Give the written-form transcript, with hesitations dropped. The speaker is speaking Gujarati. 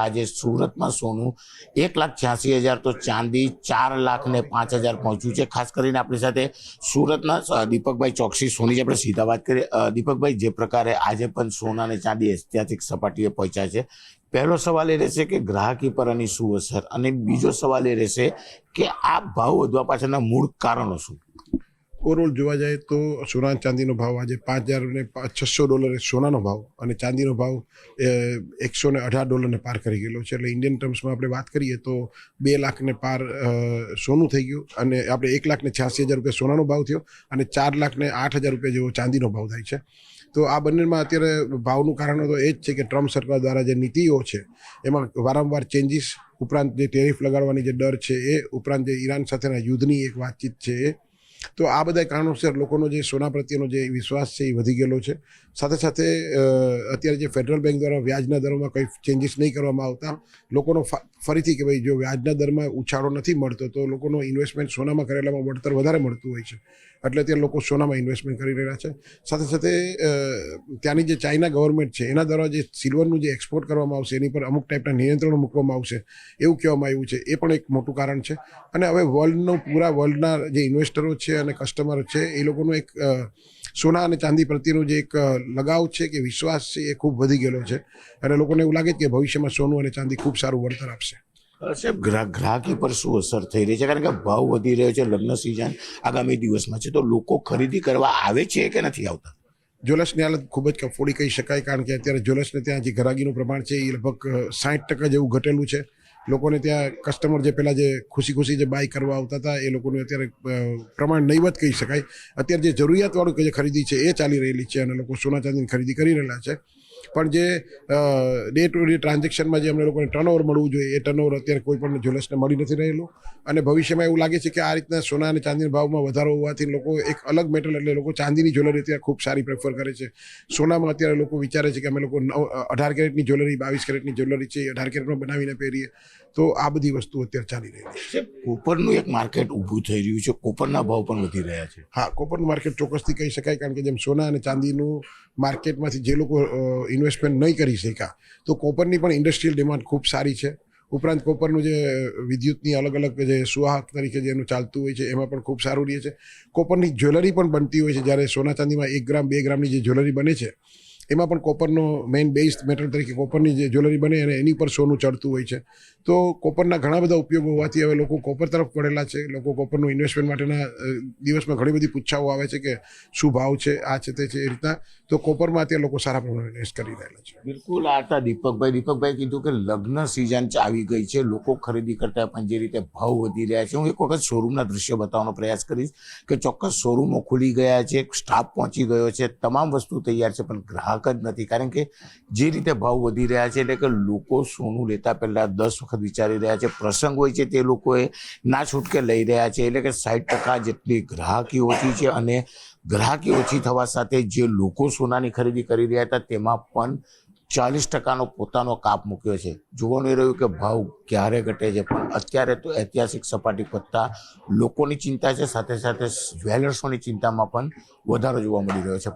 આજે સુરતમાં સોનું 1,86,000 તો ચાંદી 4,05,000 પહોંચ્યું છે। ખાસ કરીને આપણી સાથે સુરતના દીપકભાઈ ચોકસી સોની જે આપણે સીધા વાત કરીએ। દીપકભાઈ, જે પ્રકારે આજે પણ સોના અને ચાંદી ઐતિહાસિક સપાટીએ પહોંચ્યા છે, પહેલો સવાલ એ રહેશે કે ગ્રાહકી પર આની શું અસર, અને બીજો સવાલ એ રહેશે કે આ ભાવ વધવા પાછળના મૂળ કારણો શું? ઓવરઓલ જોવા જાય તો સોના ચાંદીનો ભાવ આજે $5,600 સોનાનો ભાવ અને ચાંદીનો ભાવ $118 પાર કરી ગયેલો છે। એટલે ઇન્ડિયન ટર્મ્સમાં આપણે વાત કરીએ તો 2 લાખને પાર સોનું થઈ ગયું, અને આપણે 1,86,000 રૂપિયા સોનાનો ભાવ થયો અને 4,08,000 રૂપિયા જેવો ચાંદીનો ભાવ થાય છે। તો આ બંનેમાં અત્યારે ભાવનું કારણ તો એ જ છે કે ટ્રમ્પ સરકાર દ્વારા જે નીતિઓ છે એમાં વારંવાર ચેન્જીસ, ઉપરાંત જે ટેરિફ લગાડવાની જે ડર છે એ, ઉપરાંત જે ઈરાન સાથેના યુદ્ધની એક વાતચીત છે એ, તો આ બધા કારણોસર લોકોનો જે સોના પ્રત્યેનો જે વિશ્વાસ છે એ વધી ગયેલો છે। સાથે સાથે અત્યારે જે ફેડરલ બેંક દ્વારા વ્યાજના દરોમાં કંઈ ચેન્જીસ નહીં કરવામાં આવતા લોકોનો ફરીથી કે ભાઈ જો વ્યાજના દરમાં ઉછાળો નથી મળતો તો લોકોનો ઇન્વેસ્ટમેન્ટ સોનામાં કરેલામાં વળતર વધારે મળતું હોય છે, એટલે અત્યારે લોકો સોનામાં ઇન્વેસ્ટમેન્ટ કરી રહ્યા છે। સાથે સાથે ત્યાંની જે ચાઇના ગવર્મેન્ટ છે એના દ્વારા જે સિલ્વરનું જે એક્સપોર્ટ કરવામાં આવશે એની પર અમુક ટાઈપના નિયંત્રણો મૂકવામાં આવશે એવું કહેવામાં આવ્યું છે, એ પણ એક મોટું કારણ છે। અને હવે પૂરા વર્લ્ડના જે ઇન્વેસ્ટરો છે અને કસ્ટમર છે એ લોકોનું એક સોના અને ચાંદી પ્રત્યેનું જે એક લગાવ છે કે વિશ્વાસ છે એ ખૂબ વધી ગયેલો છે, અને લોકોને એવું લાગે છે કે ભવિષ્યમાં સોનું અને ચાંદી ખૂબ સારું વળતર આપશે। સાહેબ, ગ્રાહકી પર શું અસર થઈ રહી છે? કારણ કે ભાવ વધી રહ્યો છે, લગ્ન સિઝન આગામી દિવસમાં છે, તો લોકો ખરીદી કરવા આવે છે કે નથી આવતા? જ્વેલર્સની હાલત ખૂબ જ કફોડી કહી શકાય, કારણ કે અત્યારે જ્વેલર્સને ત્યાં જે ગ્રાહકીનું પ્રમાણ છે એ લગભગ 60% જેવું ઘટેલું છે। લોકોને ત્યાં કસ્ટમર જે પહેલાં જે ખુશી જે બાય કરવા આવતા હતા એ લોકોનું અત્યારે પ્રમાણ નહીવત કહી શકાય। અત્યારે જે જરૂરિયાતવાળું જે ખરીદી છે એ ચાલી રહેલી છે અને લોકો સોના ચાંદીની ખરીદી કરી રહેલા છે, પણ જે ડે ટુ ડે ટ્રાન્ઝેક્શનમાં જે અમને લોકોને ટર્નઓવર મળવું જોઈએ એ ટર્નઓવર અત્યારે કોઈ પણ જ્વેલર્સને મળી નથી રહેલું, અને ભવિષ્યમાં એવું લાગે છે કે આ રીતના સોના અને ચાંદીના ભાવમાં વધારો હોવાથી લોકો એક અલગ મેટલ એટલે લોકો ચાંદીની જ્વેલરી અત્યારે ખૂબ સારી પ્રેફર કરે છે। સોનામાં અત્યારે લોકો વિચારે છે કે અમે લોકો 18 કેરેટની જ્વેલરી, 22 કેરેટની જ્વેલરી છે 18 કેરેટમાં બનાવીને પહેરીએ, તો આ બધી વસ્તુ અત્યારે ચાલી રહી છે। કોપરનું એક માર્કેટ ઊભું થઈ રહ્યું છે, કોપરના ભાવ પણ વધી રહ્યા છે। હા, કોપરનું માર્કેટ ચોક્કસથી કહી શકાય, કારણ કે જેમ સોના અને ચાંદીનું માર્કેટમાંથી જે લોકો ઇન્વેસ્ટમેન્ટ નહીં કરી શક્યા, તો કોપરની પણ ઇન્ડસ્ટ્રીયલ ડિમાન્ડ ખૂબ સારી છે। ઉપરાંત કોપરનું જે વિદ્યુતની અલગ અલગ જે સુવાહક તરીકે જેનું ચાલતું હોય છે એમાં પણ ખૂબ સારું રહે છે। કોપરની જ્વેલરી પણ બનતી હોય છે, જ્યારે સોના ચાંદીમાં 1 ગ્રામ 2 ગ્રામની જે જ્વેલરી બને છે એમાં પણ કોપરનો મેઇન બેઝ મેટલ તરીકે કોપરની જે જ્વેલરી બને અને એની પર સોનું ચડતું હોય છે। તો કોપરના ઘણા બધા ઉપયોગો હોવાથી હવે લોકો કોપર તરફ વળેલા છે। લોકો કોપરનું ઇન્વેસ્ટમેન્ટ માટેના દિવસમાં ઘણી બધી પૂછાઓ આવે છે કે શું ભાવ છે, આ છે તે છે, એ રીતના, તો કોપરમાં અત્યારે લોકો સારા પ્રમાણમાં ઇન્વેસ્ટ કરી રહેલા છે। બિલકુલ, આ હતા દીપકભાઈ કીધું કે લગ્ન સિઝન આવી ગઈ છે, લોકો ખરીદી કરતા પણ જે રીતે ભાવ વધી રહ્યા છે। હું એક વખત શોરૂમના દ્રશ્ય બતાવવાનો પ્રયાસ કરીશ કે ચોક્કસ શોરૂમો ખુલી ગયા છે, સ્ટાફ પહોંચી ગયો છે, તમામ વસ્તુ તૈયાર છે, પણ ગ્રાહક જ નથી, કારણ કે જે રીતે ભાવ વધી રહ્યા છે એટલે કે લોકો સોનું લેતા પહેલા 10 વખત વિચારી રહ્યા છે। પ્રસંગ હોય છે તે લોકોએ ના છૂટકે લઈ રહ્યા છે, એટલે કે 60% જેટલી ગ્રાહકી ઓછી છે, અને ગ્રાહકી ઓછી થવા સાથે જે લોકો સોનાની ખરીદી કરી રહ્યા હતા તેમાં પણ 40%નો પોતાનો કાપ મૂક્યો છે। જોવાનું એ રહ્યું કે ભાવ ક્યારે ઘટે છે, પણ અત્યારે તો ઐતિહાસિક સપાટી પહોંચતા લોકોની ચિંતા છે, સાથે સાથે જ્વેલર્સોની ચિંતામાં પણ વધારો જોવા મળી રહ્યો છે।